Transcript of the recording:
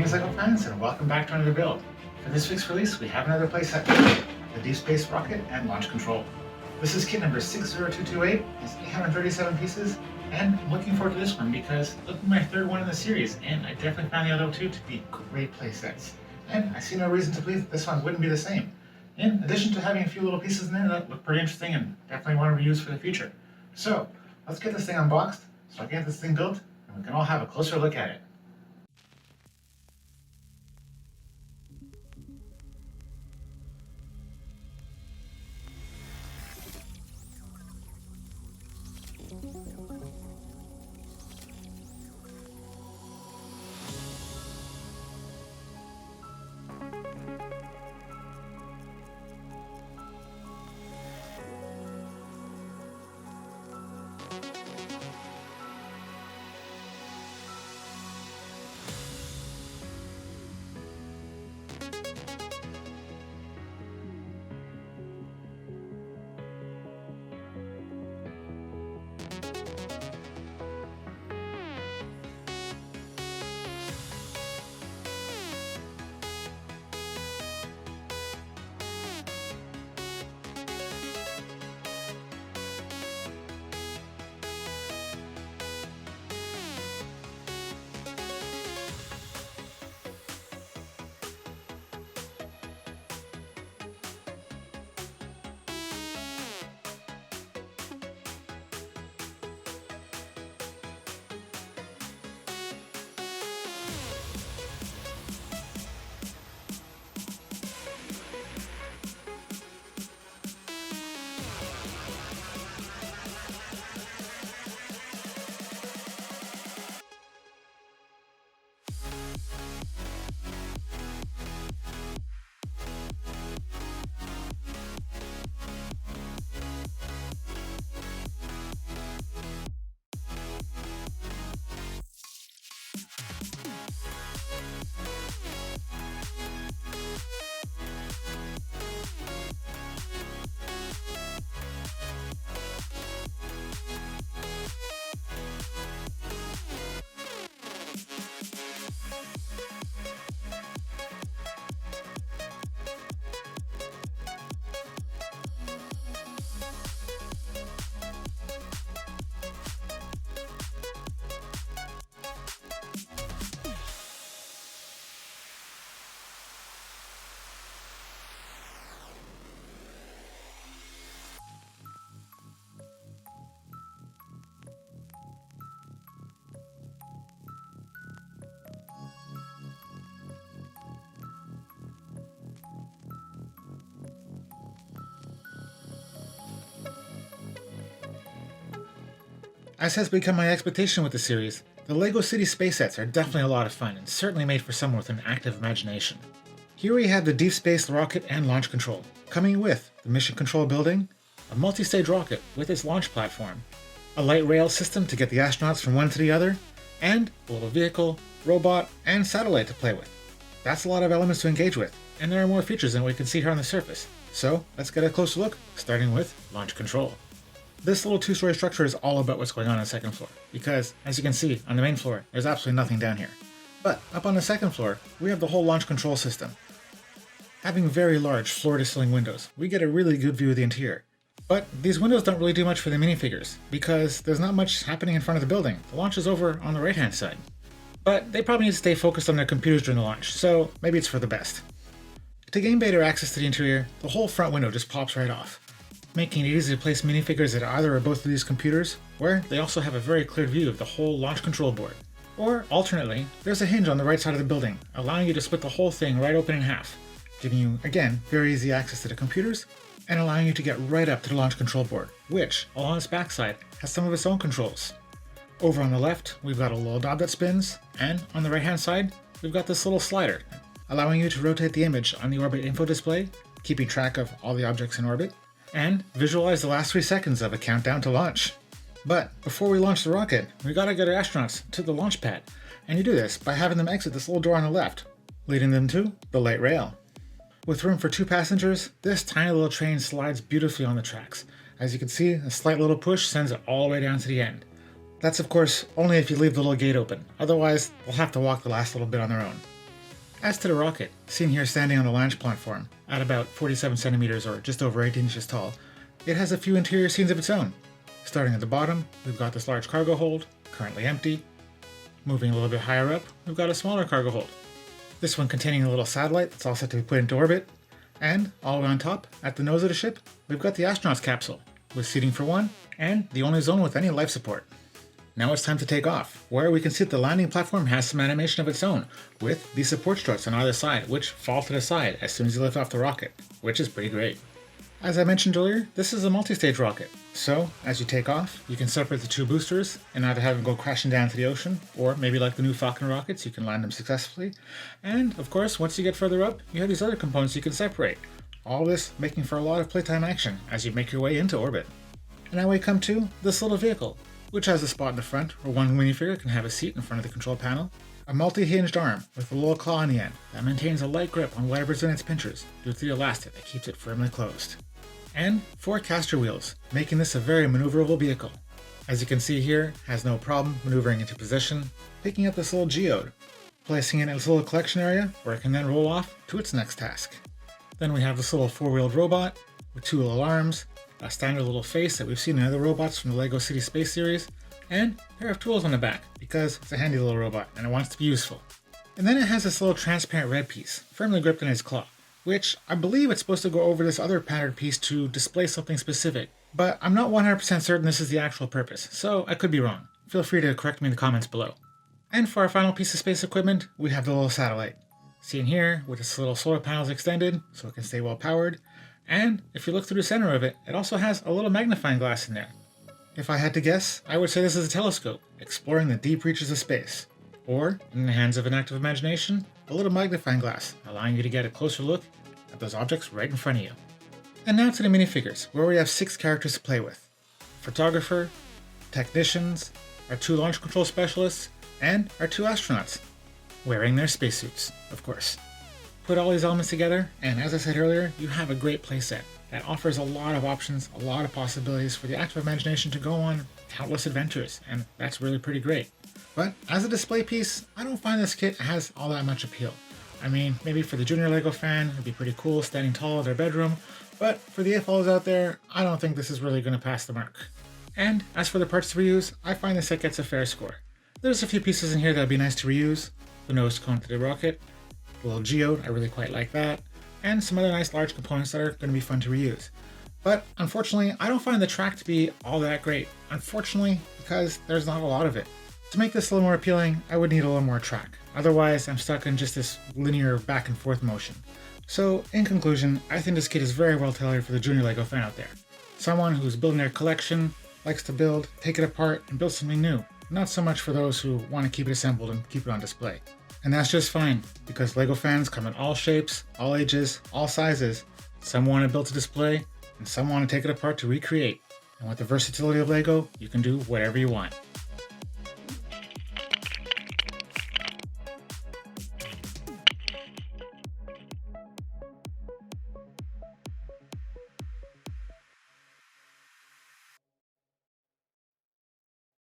Greetings Lego fans and welcome back to another build. For this week's release we have another playset, the Deep Space Rocket and Launch Control. This is kit number 60228, it's 837 pieces, and I'm looking forward to this one because this is my third one in the series and I definitely found the other two to be great playsets. And I see no reason to believe that this one wouldn't be the same. In addition to having a few little pieces in there that look pretty interesting and definitely want to reuse for the future. So let's get this thing unboxed so I can get this thing built and we can all have a closer look at it. As has become my expectation with the series, the LEGO City space sets are definitely a lot of fun and certainly made for someone with an active imagination. Here we have the Deep Space Rocket and Launch Control, coming with the Mission Control Building, a multi-stage rocket with its launch platform, a light rail system to get the astronauts from one to the other, and a little vehicle, robot, and satellite to play with. That's a lot of elements to engage with, and there are more features than we can see here on the surface. So let's get a closer look, starting with Launch Control. This little two-story structure is all about what's going on the second floor, because, as you can see, on the main floor, there's absolutely nothing down here. But up on the second floor, we have the whole launch control system. Having very large floor-to-ceiling windows, we get a really good view of the interior. But these windows don't really do much for the minifigures, because there's not much happening in front of the building. The launch is over on the right-hand side. But they probably need to stay focused on their computers during the launch, so maybe it's for the best. To gain better access to the interior, the whole front window just pops right off, making it easy to place minifigures at either or both of these computers, where they also have a very clear view of the whole launch control board. Or, alternately, there's a hinge on the right side of the building, allowing you to split the whole thing right open in half, giving you, again, very easy access to the computers, and allowing you to get right up to the launch control board, which, along its backside, has some of its own controls. Over on the left, we've got a little knob that spins, and on the right-hand side, we've got this little slider, allowing you to rotate the image on the orbit info display, keeping track of all the objects in orbit, and visualize the last 3 seconds of a countdown to launch. But before we launch the rocket, we gotta get our astronauts to the launch pad, and you do this by having them exit this little door on the left, leading them to the light rail. With room for 2 passengers, this tiny little train slides beautifully on the tracks. As you can see, a slight little push sends it all the way down to the end. That's of course only if you leave the little gate open, otherwise they'll have to walk the last little bit on their own. As to the rocket, seen here standing on the launch platform, at about 47 centimeters or just over 18 inches tall, it has a few interior scenes of its own. Starting at the bottom, we've got this large cargo hold, currently empty. Moving a little bit higher up, we've got a smaller cargo hold. This one containing a little satellite that's all set to be put into orbit. And all the way on top, at the nose of the ship, we've got the astronaut's capsule, with seating for one, and the only zone with any life support. Now it's time to take off, where we can see that the landing platform has some animation of its own, with these support struts on either side, which fall to the side as soon as you lift off the rocket, which is pretty great. As I mentioned earlier, this is a multi-stage rocket, so as you take off, you can separate the two boosters and either have them go crashing down to the ocean, or maybe like the new Falcon rockets, you can land them successfully. And of course, once you get further up, you have these other components you can separate. All this making for a lot of playtime action as you make your way into orbit. And now we come to this little vehicle, which has a spot in the front where one minifigure can have a seat in front of the control panel, a multi-hinged arm with a little claw on the end that maintains a light grip on whatever's in its pinchers due to the elastic that keeps it firmly closed. And 4 caster wheels, making this a very maneuverable vehicle. As you can see here, has no problem maneuvering into position, picking up this little geode, placing it in its little collection area where it can then roll off to its next task. Then we have this little 4-wheeled robot with 2 little arms, a standard little face that we've seen in other robots from the LEGO City Space series, and a pair of tools on the back because it's a handy little robot and it wants to be useful. And then it has this little transparent red piece, firmly gripped in its claw, which I believe it's supposed to go over this other patterned piece to display something specific, but I'm not 100% certain this is the actual purpose, so I could be wrong. Feel free to correct me in the comments below. And for our final piece of space equipment, we have the little satellite. Seen here with its little solar panels extended so it can stay well powered. And if you look through the center of it, it also has a little magnifying glass in there. If I had to guess, I would say this is a telescope, exploring the deep reaches of space. Or, in the hands of an active imagination, a little magnifying glass, allowing you to get a closer look at those objects right in front of you. And now to the minifigures, where we have 6 characters to play with. Photographer, technicians, our 2 launch control specialists, and our 2 astronauts, wearing their spacesuits, of course. Put all these elements together, and as I said earlier, you have a great playset that offers a lot of options, a lot of possibilities for the active imagination to go on countless adventures, and that's really pretty great. But as a display piece, I don't find this kit has all that much appeal. I mean, maybe for the junior LEGO fan, it'd be pretty cool standing tall in their bedroom, but for the AFOLs out there, I don't think this is really going to pass the mark. And as for the parts to reuse, I find this set gets a fair score. There's a few pieces in here that'd be nice to reuse. The nose cone to the rocket, the little geode, I really quite like that, and some other nice large components that are going to be fun to reuse. But unfortunately, I don't find the track to be all that great. Unfortunately, because there's not a lot of it. To make this a little more appealing, I would need a little more track. Otherwise, I'm stuck in just this linear back and forth motion. So, in conclusion, I think this kit is very well tailored for the junior LEGO fan out there. Someone who's building their collection, likes to build, take it apart, and build something new. Not so much for those who want to keep it assembled and keep it on display. And that's just fine, because LEGO fans come in all shapes, all ages, all sizes. Some want it built to display, and some want to take it apart to recreate. And with the versatility of LEGO, you can do whatever you want.